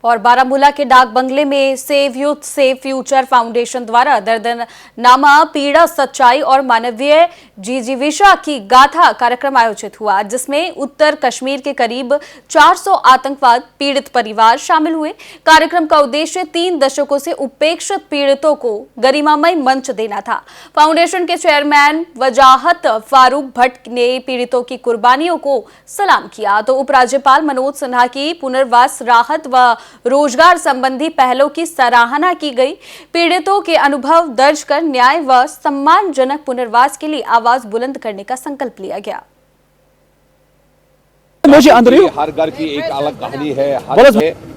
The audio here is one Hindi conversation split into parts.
और बारामूला के डाक बंगले में save youth save future foundation द्वारा दर्दनामा पीड़ा सच्चाई और मानवीय जीविका की गाथा कार्यक्रम आयोजित हुआ, जिसमें उत्तर कश्मीर के करीब 400 आतंकवाद पीड़ित परिवार शामिल हुए। कार्यक्रम का उद्देश्य 3 दशकों से उपेक्षित पीड़ितों को गरिमामय मंच देना था। फाउंडेशन के चेयरमैन वजाहत फारूक भट्ट ने पीड़ितों की कुर्बानियों को सलाम किया, तो उपराज्यपाल मनोज सिन्हा की पुनर्वास राहत व रोजगार संबंधी पहलों की सराहना की गई। पीड़ितों के अनुभव दर्ज कर न्याय व सम्मानजनक पुनर्वास के लिए आवाज बुलंद करने का संकल्प लिया गया। मुझे हर घर की एक अलग कहानी है। हर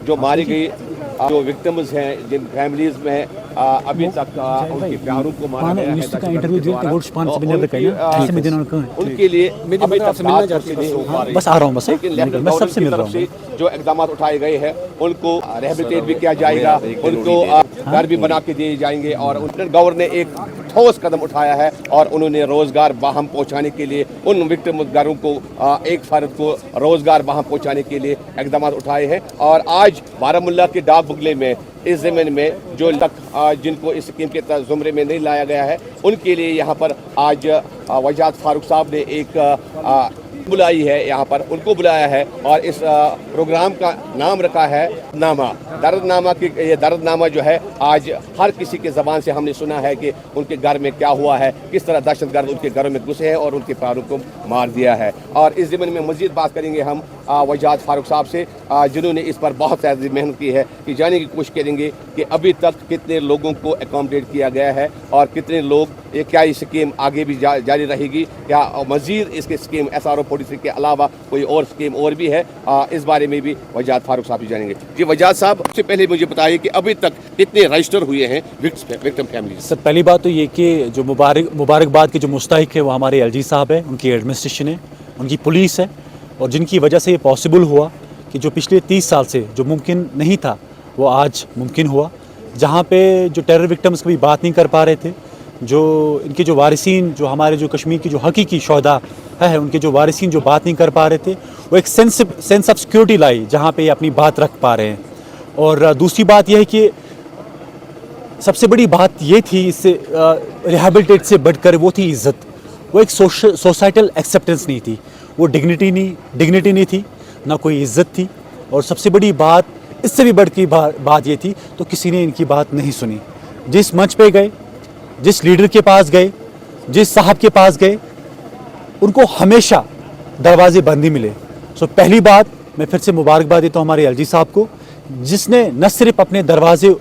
जो मारी गई जो विक्टिम्स हैं, जिन फैमिलीज में अभी तक उनके प्यारों को मारा गया है, उनके लिए अभी तक बस आ रहा हूँ, बस लेकिन मैं सबसे मिल रहा हूँ। जो इक़दाम उठाए गए हैं उनको रिहेबिलिटेट भी किया जाएगा, उनको घर भी बना के दिए जाएंगे और गवर्नर ने एक ठोस कदम उठाया है और उन्होंने रोजगार बाहम पहुंचाने के लिए उन विक्टिम घरों को एक फर्द को रोजगार बाहम पहुंचाने के लिए इक़दाम उठाए हैं। और आज बारामूला के डाक बंगले में इस ज़मीन में जो तक जिनको इस स्कीम के ज़ुमरे में नहीं लाया गया है उनके लिए यहाँ पर आज वजाहत फारूक साहब ने एक बुलाई है, यहाँ पर उनको बुलाया है और इस प्रोग्राम का नाम रखा है नामा दर्दनामा की। ये दर्दनामा जो है आज हर किसी के ज़बान से हमने सुना है कि उनके घर में क्या हुआ है, किस तरह दहशतगर्द उनके घरों में घुसे हैं और उनके प्यारों को मार दिया है। और इस ज़मीन में मज़ीद बात करेंगे हम वजाहत फारूक साहब से, जिन्होंने इस पर बहुत ज़्यादा मेहनत की है, कि जानने की कोशिश करेंगे कि अभी तक कितने लोगों को एकोमोडेट किया गया है और कितने लोग, ये क्या ये स्कीम आगे भी जारी रहेगी, क्या मज़ीद इसके स्कीम SRO 43 के अलावा कोई और स्कीम और भी है, इस बारे में भी वजाहत फारूक साहब जानेंगे। जी वजाहत साहब, सबसे पहले मुझे बताइए कि अभी तक कितने रजिस्टर हुए हैं विक्टिम फैमिली? सर, पहली बात तो ये कि जो मुबारकबाद के जो मुस्तहिक है वो हमारे LG साहब है, उनकी एडमिनिस्ट्रेशन है, उनकी पुलिस है, और जिनकी वजह से ये पॉसिबल हुआ कि जो पिछले 30 साल से जो मुमकिन नहीं था वो आज मुमकिन हुआ। जहाँ पे जो टेरर विक्टिम्स कभी बात नहीं कर पा रहे थे, जो इनके जो वारिसीन, जो हमारे जो कश्मीर की जो हकीकी शोहदा है, उनके जो वारिसीन जो बात नहीं कर पा रहे थे, वो एक सेंस ऑफ सिक्योरिटी लाई जहाँ पे ये अपनी बात रख पा रहे हैं। और दूसरी बात यह है कि सबसे बड़ी बात ये थी इससे रिहेबिलिटेट से बढ़कर वो थी इज़्ज़त। वो एक सोसाइटल एक्सेप्टेंस नहीं थी, वो डिग्निटी नहीं थी, ना कोई इज़्ज़त थी। और सबसे बड़ी बात, इससे भी बढ़ की बात ये थी, तो किसी ने इनकी बात नहीं सुनी। जिस मंच पे गए, जिस लीडर के पास गए, जिस साहब के पास गए, उनको हमेशा दरवाजे बंद ही मिले। सो पहली बात मैं फिर से मुबारकबाद देता हूँ हमारे LG साहब को, जिसने न सिर्फ अपने दरवाजे,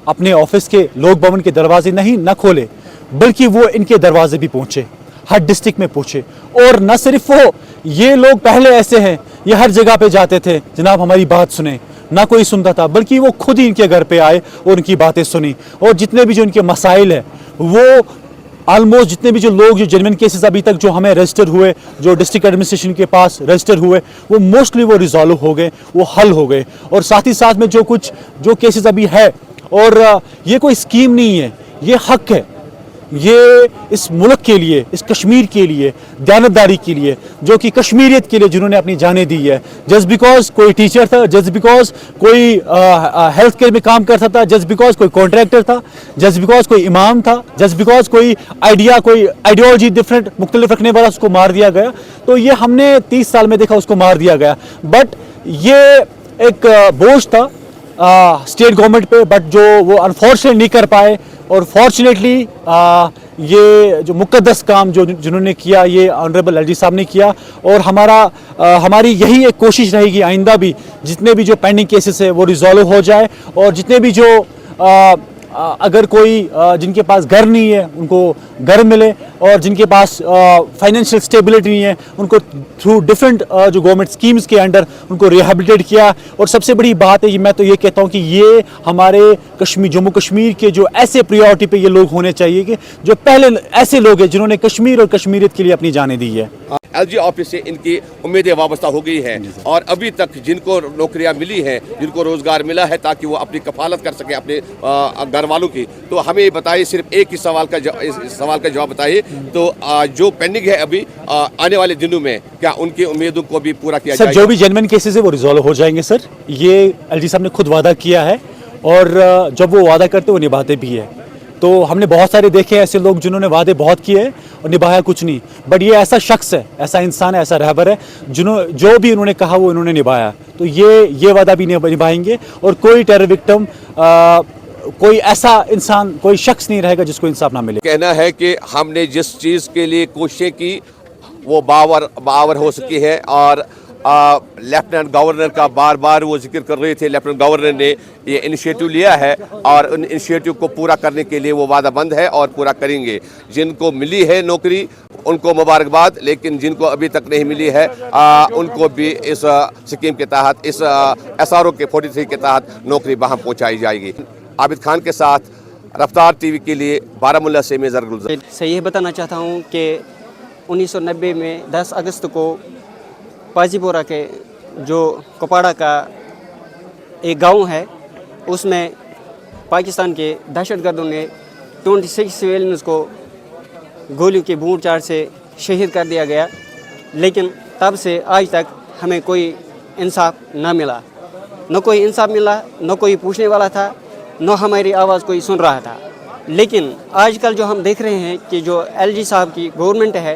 अपने ऑफिस के लोक भवन के दरवाजे नहीं न खोले, बल्कि वो इनके दरवाजे भी पहुँचे, हर डिस्ट्रिक्ट में पहुँचे। और न सिर्फ वो, ये लोग पहले ऐसे हैं, ये हर जगह पे जाते थे, जनाब हमारी बात सुने, ना कोई सुनता था, बल्कि वो खुद ही इनके घर पे आए और उनकी बातें सुनी। और जितने भी जो इनके मसाइल हैं, वो ऑलमोस्ट जितने भी जो लोग जो जेन्युइन केसेस अभी तक जो हमें रजिस्टर हुए, जो डिस्ट्रिक्ट एडमिनिस्ट्रेशन के पास रजिस्टर हुए, वो मोस्टली वो रिजॉल्व हो गए, वो हल हो गए। और साथ ही साथ में जो केसेस अभी है, और ये कोई स्कीम नहीं है, ये हक है, ये इस मुल्क के लिए, इस कश्मीर के लिए, दयानतदारी के लिए, जो कि कश्मीरियत के लिए जिन्होंने अपनी जानें दी है। जस्ट बिकॉज कोई टीचर था, जस्ट बिकॉज कोई हेल्थ केयर में काम करता था, जस्ट बिकॉज कोई कॉन्ट्रैक्टर था, जस्ट बिकॉज कोई इमाम था, जस्ट बिकॉज कोई आइडियोलॉजी डिफरेंट मुख्तलिफ रखने वाला उसको मार दिया गया। तो ये हमने 30 साल में देखा, उसको मार दिया गया। बट ये एक बोझ था स्टेट गवर्नमेंट पे, बट जो वो अनफॉर्चुनेटली नहीं कर पाए। और फॉर्चुनेटली ये जो मुकद्दस काम जो जिन्होंने किया, ये ऑनरेबल LG साहब ने किया। और हमारी यही एक कोशिश रहेगी आइंदा भी, जितने भी जो पेंडिंग केसेस है वो रिजॉल्व हो जाए, और जितने भी जो अगर कोई जिनके पास घर नहीं है उनको घर मिले, और जिनके पास फाइनेंशियल स्टेबिलिटी नहीं है उनको थ्रू डिफरेंट जो गवर्नमेंट स्कीम्स के अंडर उनको रिहेबिलिटेट किया। और सबसे बड़ी बात है, मैं तो ये कहता हूँ कि ये हमारे जम्मू कश्मीर के जो ऐसे प्रायोरिटी पे ये लोग होने चाहिए कि जो पहले ऐसे लोग हैं जिन्होंने कश्मीर और कश्मीरियत के लिए अपनी जानें दी है। LG ऑफिस से इनकी उम्मीदें वाबस्ता हो गई हैं और अभी तक जिनको नौकरियां मिली हैं, जिनको रोजगार मिला है, ताकि वो अपनी कफालत कर सके, अपने घर घर वालों की। तो हमें बताइए, सिर्फ एक ही सवाल का जवाब बताइए, तो जो पेंडिंग है अभी आने वाले दिनों में, क्या उनकी उम्मीदों को भी पूरा किया सर जाएगा? जो भी जेन्युइन केसेस है वो रिजॉल्व हो जाएंगे सर, ये एलजी साहब ने खुद वादा किया है और जब वो वादा करते वो निभाते भी है। तो हमने बहुत सारे देखे ऐसे लोग जिन्होंने वादे बहुत किए हैं और निभाया कुछ नहीं, बट ये ऐसा शख्स है, ऐसा इंसान है, ऐसा रहबर है जो भी उन्होंने कहा वो इन्होंने निभाया। तो ये वादा भी निभाएंगे और कोई टेरर विक्टिम, कोई ऐसा इंसान, कोई शख्स नहीं रहेगा जिसको इंसाफ ना मिले। कहना है कि हमने जिस चीज़ के लिए कोशिशें की वो बावर हो सकी है, और लेफ्टिनेंट गवर्नर का बार बार वो जिक्र कर रहे थे। लेफ्टिनेंट गवर्नर ने ये इनिशिएटिव लिया है और उन इनिशिएटिव को पूरा करने के लिए वो वादाबंद है और पूरा करेंगे। जिनको मिली है नौकरी उनको मुबारकबाद, लेकिन जिनको अभी तक नहीं मिली है उनको भी इस स्कीम के तहत, इस SRO के 43 के तहत नौकरी वहाँ पहुँचाई जाएगी। आबिद खान के साथ रफ्तार टीवी के लिए बारामूला से मैं ज़रगुल गुलजार। से यह बताना चाहता हूँ कि 1990 में 10 अगस्त को पाजीपोरा के जो कपाड़ा का एक गांव है, उसमें पाकिस्तान के दहशतगर्दों ने 26 सिविलियंस को गोलियों के बूंद-चार से शहीद कर दिया गया। लेकिन तब से आज तक हमें कोई इंसाफ ना मिला, न कोई इंसाफ मिला, न कोई पूछने वाला था, न हमारी आवाज़ कोई सुन रहा था। लेकिन आजकल जो हम देख रहे हैं कि जो एलजी साहब की गवर्नमेंट है,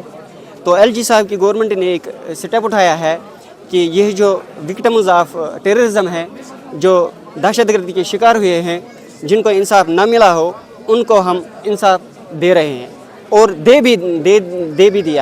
तो एलजी साहब की गवर्नमेंट ने एक स्टेप उठाया है कि यह जो विक्टिम्स ऑफ टेररिज्म है, जो दहशतगर्दी के शिकार हुए हैं, जिनको इंसाफ ना मिला हो, उनको हम इंसाफ दे रहे हैं और दे भी दिया।